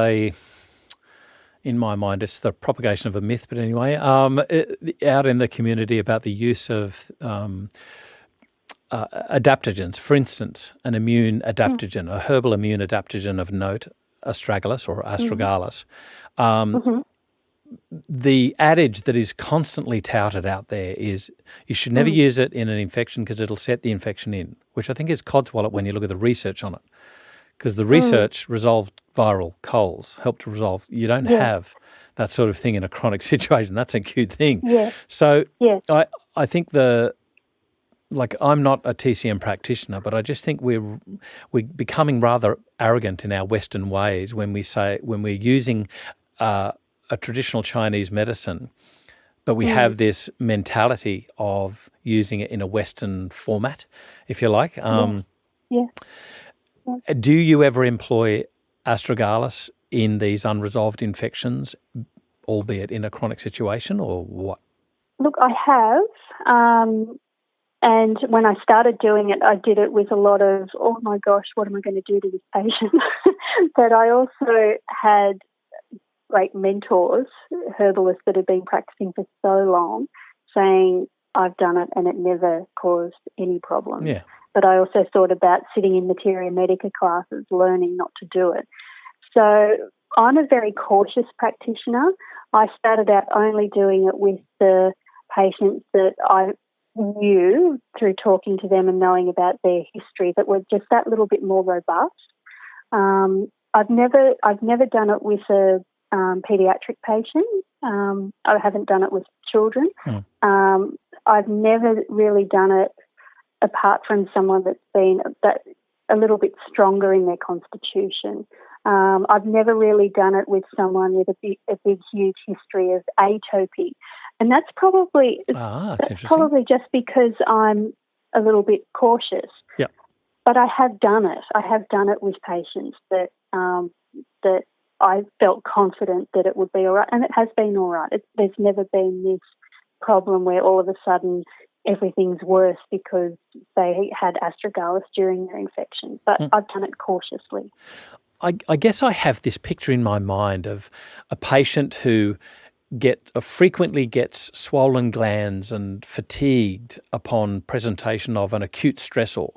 in my mind, it's the propagation of a myth, but anyway, out in the community about the use of adaptogens, for instance, an immune adaptogen, a herbal immune adaptogen of note, astragalus or astragalus. The adage that is constantly touted out there is you should never use it in an infection because it'll set the infection in, which I think is codswallop when you look at the research on it. Because the research resolved viral colds, helped to resolve. You don't have that sort of thing in a chronic situation. That's a acute thing. Yeah. So I think I'm not a TCM practitioner, but I just think we're becoming rather arrogant in our Western ways when we're using a traditional Chinese medicine, but we have this mentality of using it in a Western format, if you like. Do you ever employ astragalus in these unresolved infections, albeit in a chronic situation, or what? Look, I have. And when I started doing it, I did it with a lot of, oh my gosh, what am I going to do to this patient? But I also had great mentors, herbalists that had been practicing for so long, saying, I've done it and it never caused any problems. Yeah. But I also thought about sitting in materia medica classes, learning not to do it. So I'm a very cautious practitioner. I started out only doing it with the patients that I knew through talking to them and knowing about their history that were just that little bit more robust. I've never done it with a pediatric patient. I haven't done it with children. I've never really done it apart from someone that's been a little bit stronger in their constitution. I've never really done it with someone with a big, huge history of atopy. And that's probably just because I'm a little bit cautious. Yep. But I have done it. I have done it with patients that I felt confident that it would be all right, and it has been all right. There's never been this problem where all of a sudden everything's worse because they had astragalus during their infection. But I've done it cautiously. I guess I have this picture in my mind of a patient who frequently gets swollen glands and fatigued upon presentation of an acute stressor.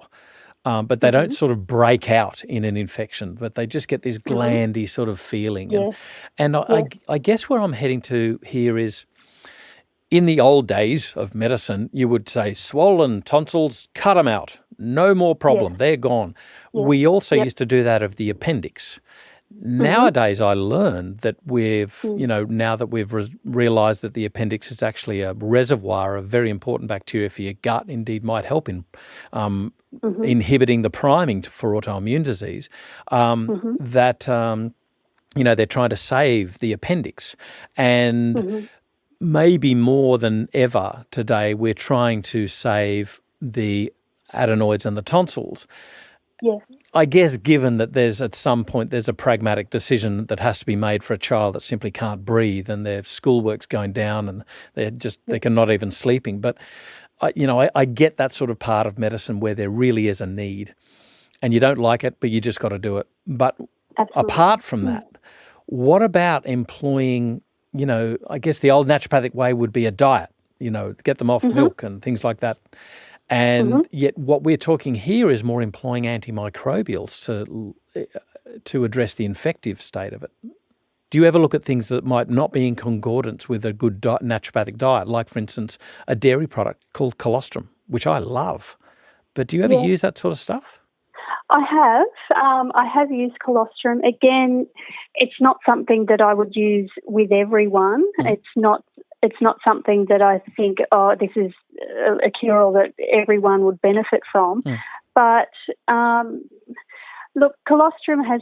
But they don't sort of break out in an infection, but they just get this glandy sort of feeling. Yes. And I guess where I'm heading to here is, in the old days of medicine, you would say, swollen tonsils, cut them out. No more problem. Yes. They're gone. Yes. We also used to do that of the appendix. Nowadays, I learned that now that we've realised that the appendix is actually a reservoir of very important bacteria for your gut, indeed might help in inhibiting the priming for autoimmune disease, that, they're trying to save the appendix. And maybe more than ever today, we're trying to save the adenoids and the tonsils. Yeah. I guess given that at some point there's a pragmatic decision that has to be made for a child that simply can't breathe and their schoolwork's going down and they're not even sleeping. But, I get that sort of part of medicine where there really is a need and you don't like it, but you just got to do it. But apart from that, what about employing, I guess the old naturopathic way would be a diet, get them off milk and things like that. And yet what we're talking here is more employing antimicrobials to address the infective state of it. Do you ever look at things that might not be in concordance with a good naturopathic diet, like, for instance, a dairy product called colostrum, which I love? But do you ever use that sort of stuff? I have. I have used colostrum. Again, it's not something that I would use with everyone. It's not something that I think, this is a cure-all that everyone would benefit from. But look, colostrum has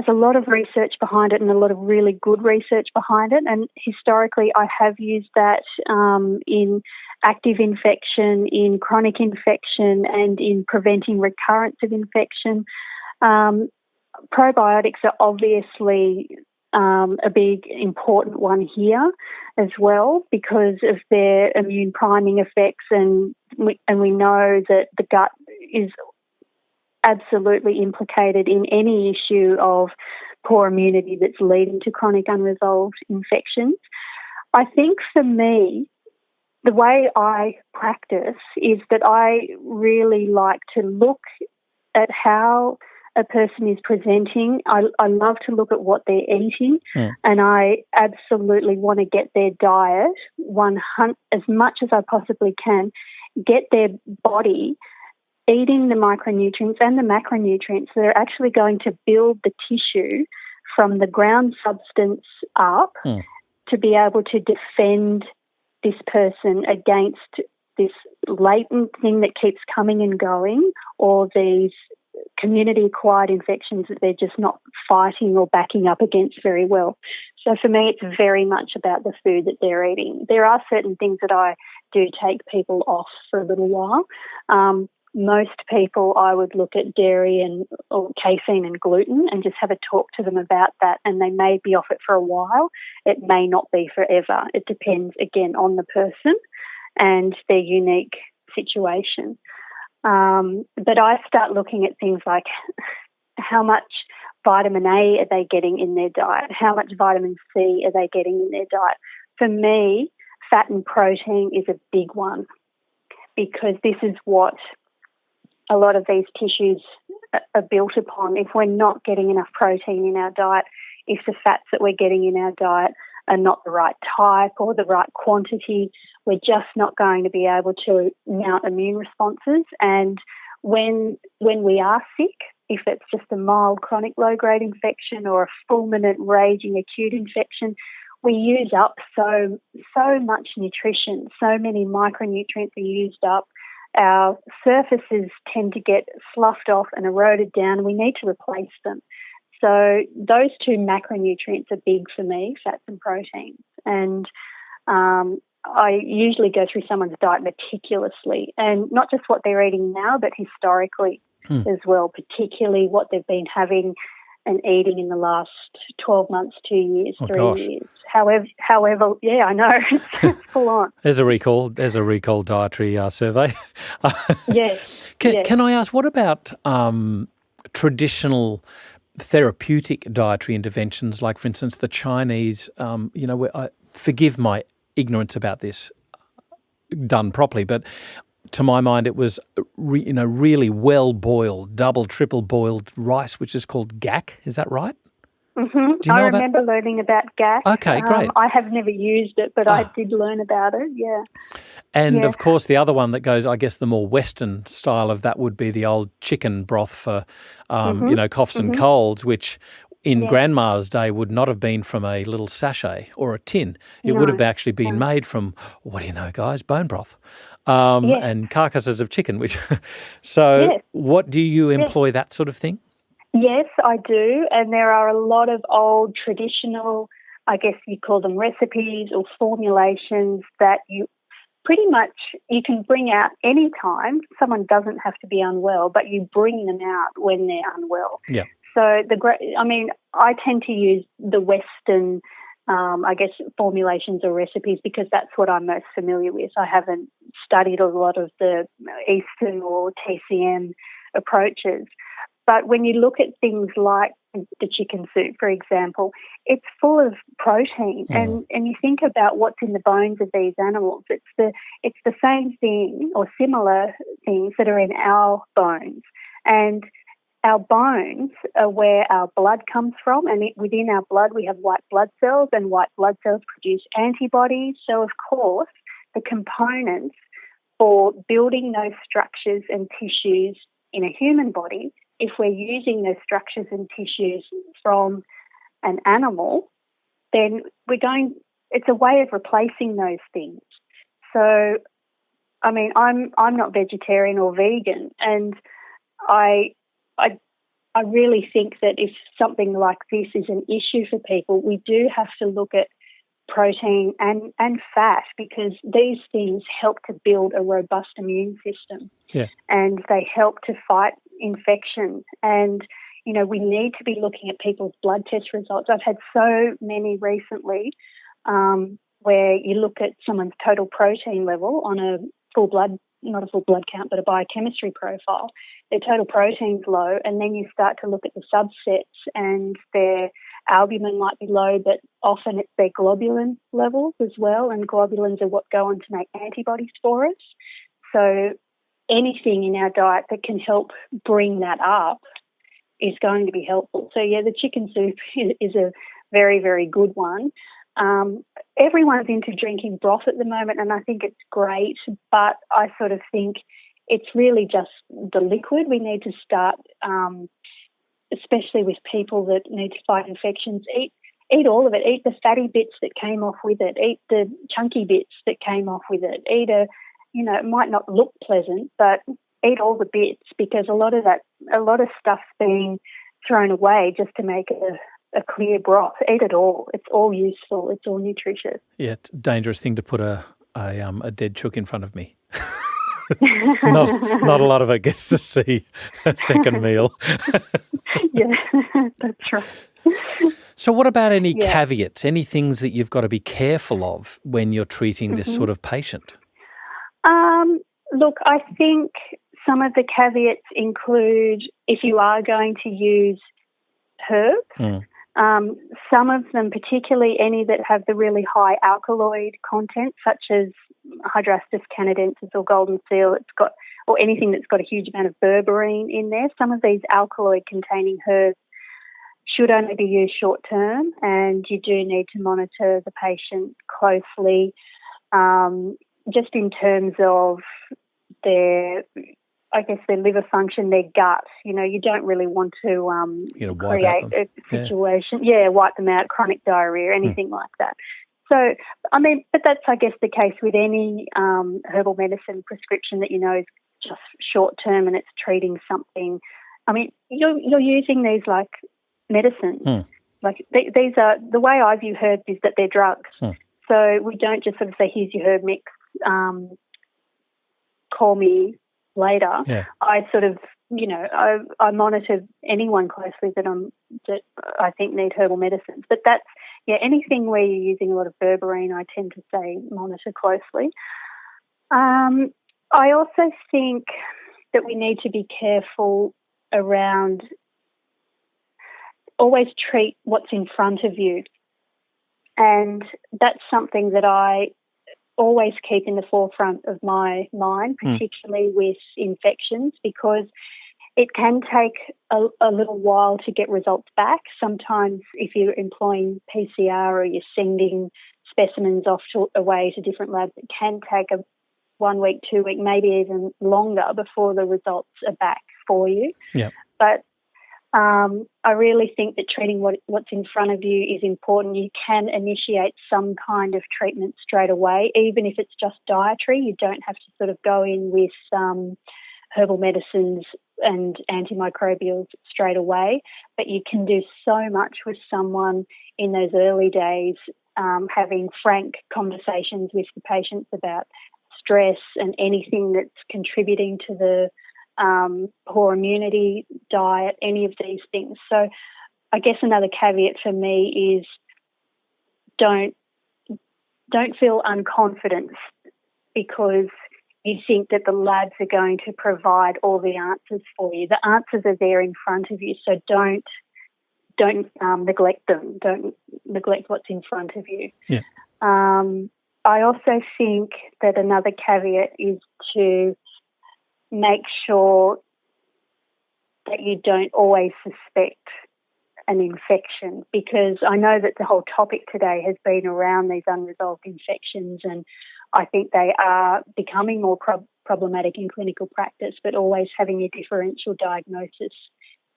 a lot of research behind it and a lot of really good research behind it. And historically, I have used that in active infection, in chronic infection, and in preventing recurrence of infection. Probiotics are obviously a big, important one here as well because of their immune priming effects, and we know that the gut is absolutely implicated in any issue of poor immunity that's leading to chronic unresolved infections. I think for me, the way I practice is that I really like to look at how a person is presenting. I love to look at what they're eating, and I absolutely want to get their diet as much as I possibly can, get their body eating the micronutrients and the macronutrients that are actually going to build the tissue from the ground substance up to be able to defend this person against this latent thing that keeps coming and going, or these community-acquired infections that they're just not fighting or backing up against very well. So for me, it's very much about the food that they're eating. There are certain things that I do take people off for a little while. most people, I would look at dairy or casein and gluten and just have a talk to them about that, and they may be off it for a while. It may not be forever. It depends, again, on the person and their unique situation. But I start looking at things like how much vitamin A are they getting in their diet? How much vitamin C are they getting in their diet? For me, fat and protein is a big one, because this is what a lot of these tissues are built upon. If we're not getting enough protein in our diet, if the fats that we're getting in our diet are not the right type or the right quantity, we're just not going to be able to mount immune responses. And when we are sick, if it's just a mild chronic low-grade infection or a fulminant raging acute infection, we use up so much nutrition, so many micronutrients are used up. Our surfaces tend to get sloughed off and eroded down. We need to replace them. So those two macronutrients are big for me, fats and proteins. And I usually go through someone's diet meticulously, and not just what they're eating now, but historically as well, particularly what they've been having and eating in the last 12 months, 2 years, 3 years. However, yeah, I know, it's full on. There's a recall dietary survey. Yes. Can I ask, what about traditional therapeutic dietary interventions, like, for instance, the Chinese, forgive my ignorance about this, done properly, but to my mind it was, really well-boiled, double, triple-boiled rice, which is called gak. Is that right? Mm-hmm. Do you know I remember learning about gak. Okay, great. I have never used it, but I did learn about it, yeah. And, of course, the other one that goes, I guess, the more Western style of that would be the old chicken broth for, coughs and colds, which in Grandma's day would not have been from a little sachet or a tin. It would have actually been made from, what do you know, guys, bone broth and carcasses of chicken. What do you employ, that sort of thing? Yes, I do. And there are a lot of old traditional, I guess you call them recipes or formulations that you can bring out any time. Someone doesn't have to be unwell, but you bring them out when they're unwell. Yeah. So I tend to use the Western, formulations or recipes, because that's what I'm most familiar with. I haven't studied a lot of the Eastern or TCM approaches. But when you look at things like the chicken soup, for example, it's full of protein, and you think about what's in the bones of these animals. It's the same thing or similar things that are in our bones, and our bones are where our blood comes from, and within our blood we have white blood cells, and white blood cells produce antibodies. So, of course, the components for building those structures and tissues in a human body, if we're using those structures and tissues from an animal, then it's a way of replacing those things. So, I'm not vegetarian or vegan, and I really think that if something like this is an issue for people, we do have to look at protein and fat, because these things help to build a robust immune system. Yeah. And they help to fight infection. And, we need to be looking at people's blood test results. I've had so many recently where you look at someone's total protein level on a full blood, not a full blood count, but a biochemistry profile. Their total protein's low, and then you start to look at the subsets, and their albumin might be low, but often it's their globulin levels as well, and globulins are what go on to make antibodies for us. So anything in our diet that can help bring that up is going to be helpful. So, the chicken soup is a very, very good one. Everyone's into drinking broth at the moment, and I think it's great, but I sort of think it's really just the liquid. We need to start, especially with people that need to fight infections, eat all of it. Eat the fatty bits that came off with it. Eat the chunky bits that came off with it. It might not look pleasant, but eat all the bits, because a lot of stuff's being thrown away just to make a clear broth. Eat it all. It's all useful. It's all nutritious. Yeah, it's a dangerous thing to put a dead chook in front of me. not a lot of it gets to see a second meal. Yeah, that's right. So what about any caveats, any things that you've got to be careful of when you're treating this sort of patient? Look, I think some of the caveats include if you are going to use herbs, some of them, particularly any that have the really high alkaloid content, such as Hydrastis canadensis or golden seal, or anything that's got a huge amount of berberine in there. Some of these alkaloid-containing herbs should only be used short-term, and you do need to monitor the patient closely, just in terms of their liver function, their gut. You don't really want to create a situation, wipe them out, chronic diarrhea, anything like that. So, but that's, I guess, the case with any herbal medicine prescription that is just short term and it's treating something. You're using these like medicine. Like these are, the way I view herbs is that they're drugs. So we don't just sort of say, here's your herb mix, call me later. I sort of, I monitor anyone closely that I think need herbal medicines. But that's, anything where you're using a lot of berberine, I tend to say monitor closely. I also think that we need to be careful around always treat what's in front of you. And that's something that I always keep in the forefront of my mind, particularly with infections, because it can take a little while to get results back. Sometimes if you're employing PCR or you're sending specimens away to different labs, it can take 1 week, 2 week, maybe even longer before the results are back for you. But I really think that treating what's in front of you is important. You can initiate some kind of treatment straight away, even if it's just dietary. You don't have to sort of go in with herbal medicines and antimicrobials straight away, but you can do so much with someone in those early days, having frank conversations with the patients about stress and anything that's contributing to the poor immunity, diet, any of these things. So I guess another caveat for me is don't feel unconfident because you think that the labs are going to provide all the answers for you. The answers are there in front of you, so don't neglect them. Don't neglect what's in front of you. I also think that another caveat is to make sure that you don't always suspect an infection, because I know that the whole topic today has been around these unresolved infections, and I think they are becoming more problematic in clinical practice, but always having a differential diagnosis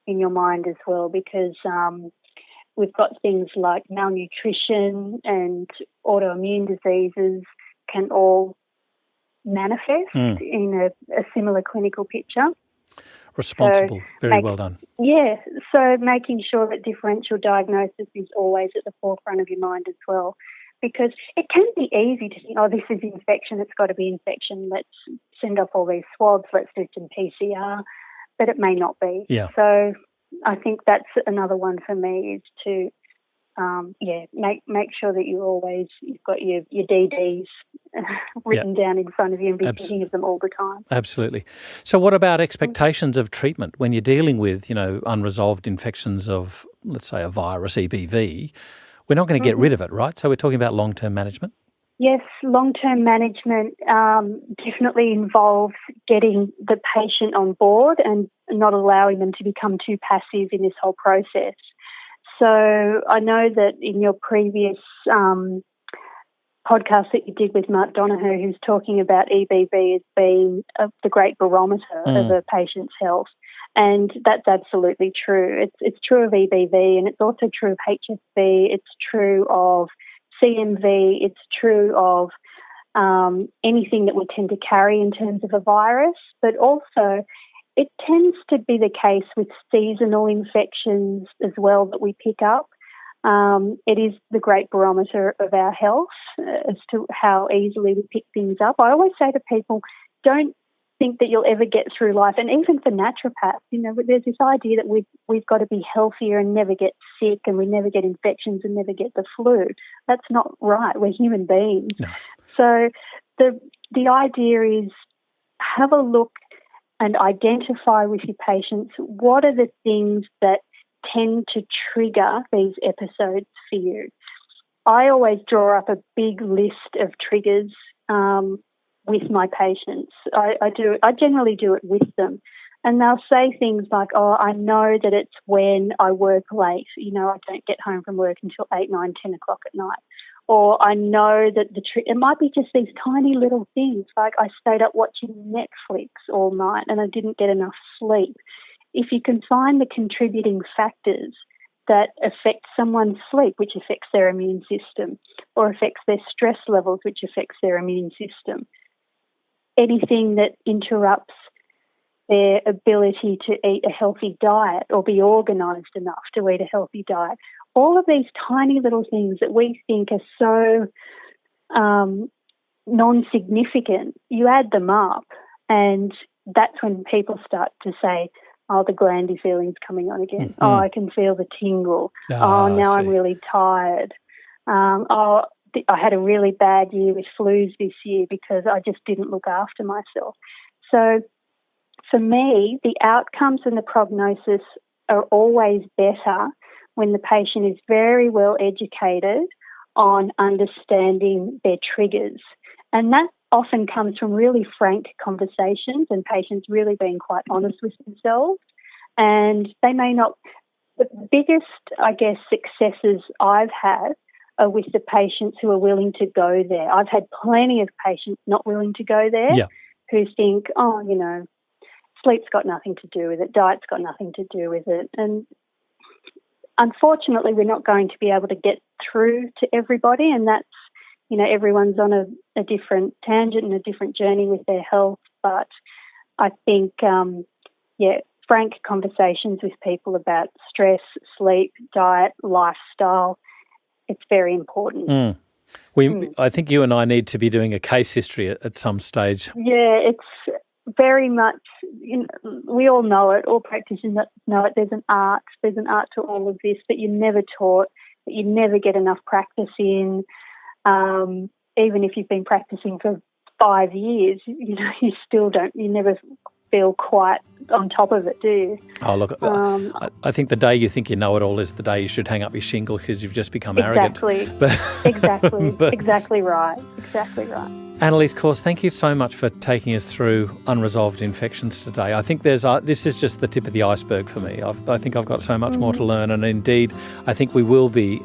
in your mind as well, because we've got things like malnutrition and autoimmune diseases can all manifest in a similar clinical picture. Responsible. Very well done. Yeah, so making sure that differential diagnosis is always at the forefront of your mind as well, because it can be easy to think, this is infection, it's got to be infection, let's send off all these swabs, let's do some PCR, but it may not be. So I think that's another one for me, is to make sure that you've got your DDs written down in front of you and be thinking of them all the time. Absolutely. So what about expectations of treatment when you're dealing with, unresolved infections of, let's say, a virus, EBV? We're not going to get rid of it, right? So we're talking about long-term management? Yes, long-term management definitely involves getting the patient on board and not allowing them to become too passive in this whole process. So I know that in your previous podcast that you did with Mark Donoghue, who's talking about EBV as being the great barometer of a patient's health. And that's absolutely true. It's true of EBV, and it's also true of HSV. It's true of CMV. It's true of anything that we tend to carry in terms of a virus. But also, it tends to be the case with seasonal infections as well that we pick up. It is the great barometer of our health as to how easily we pick things up. I always say to people, don't think that you'll ever get through life. And even for naturopaths, there's this idea that we've got to be healthier and never get sick, and we never get infections and never get the flu. That's not right. We're human beings. No. So the idea is have a look and identify with your patients what are the things that tend to trigger these episodes for you. I always draw up a big list of triggers with my patients. I generally do it with them. And they'll say things like, I know that it's when I work late. I don't get home from work until 8, 9, 10 o'clock at night. Or I know that it might be just these tiny little things, like I stayed up watching Netflix all night and I didn't get enough sleep. If you can find the contributing factors that affect someone's sleep, which affects their immune system, or affects their stress levels, which affects their immune system, anything that interrupts their ability to eat a healthy diet or be organised enough to eat a healthy diet. All of these tiny little things that we think are so non-significant, you add them up, and that's when people start to say, the glandy feeling's coming on again. Mm-hmm. I can feel the tingle. Now I'm really tired. I had a really bad year with flus this year because I just didn't look after myself. So for me, the outcomes and the prognosis are always better when the patient is very well educated on understanding their triggers. And that often comes from really frank conversations and patients really being quite honest with themselves. And they may not, the biggest, successes I've had are with the patients who are willing to go there. I've had plenty of patients not willing to go there who think, sleep's got nothing to do with it, diet's got nothing to do with it. And unfortunately, we're not going to be able to get through to everybody, and that's, everyone's on a different tangent and a different journey with their health. But I think, frank conversations with people about stress, sleep, diet, lifestyle, it's very important. I think you and I need to be doing a case history at some stage. Yeah, it's very much, we all know it, all practitioners know it. There's an art to all of this that you're never taught, that you never get enough practice in. Even if you've been practicing for 5 years, you never feel quite on top of it, do you? Oh, look, I think the day you think you know it all is the day you should hang up your shingle because you've just become arrogant. Exactly right. Annalies Corse, thank you so much for taking us through unresolved infections today. I think this is just the tip of the iceberg for me. I think I've got so much more to learn, and indeed, I think we will be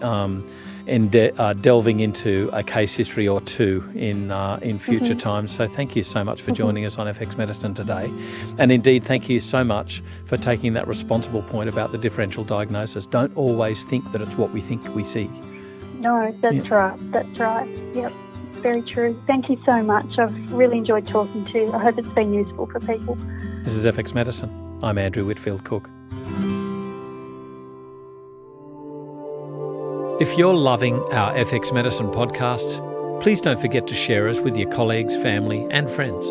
delving into a case history or two in future times. So thank you so much for joining us on FX Medicine today. And indeed, thank you so much for taking that responsible point about the differential diagnosis. Don't always think that it's what we think we see. No, that's right. Yep, very true. Thank you so much. I've really enjoyed talking to you. I hope it's been useful for people. This is FX Medicine. I'm Andrew Whitfield Cook. If you're loving our FX Medicine podcasts, please don't forget to share us with your colleagues, family and friends.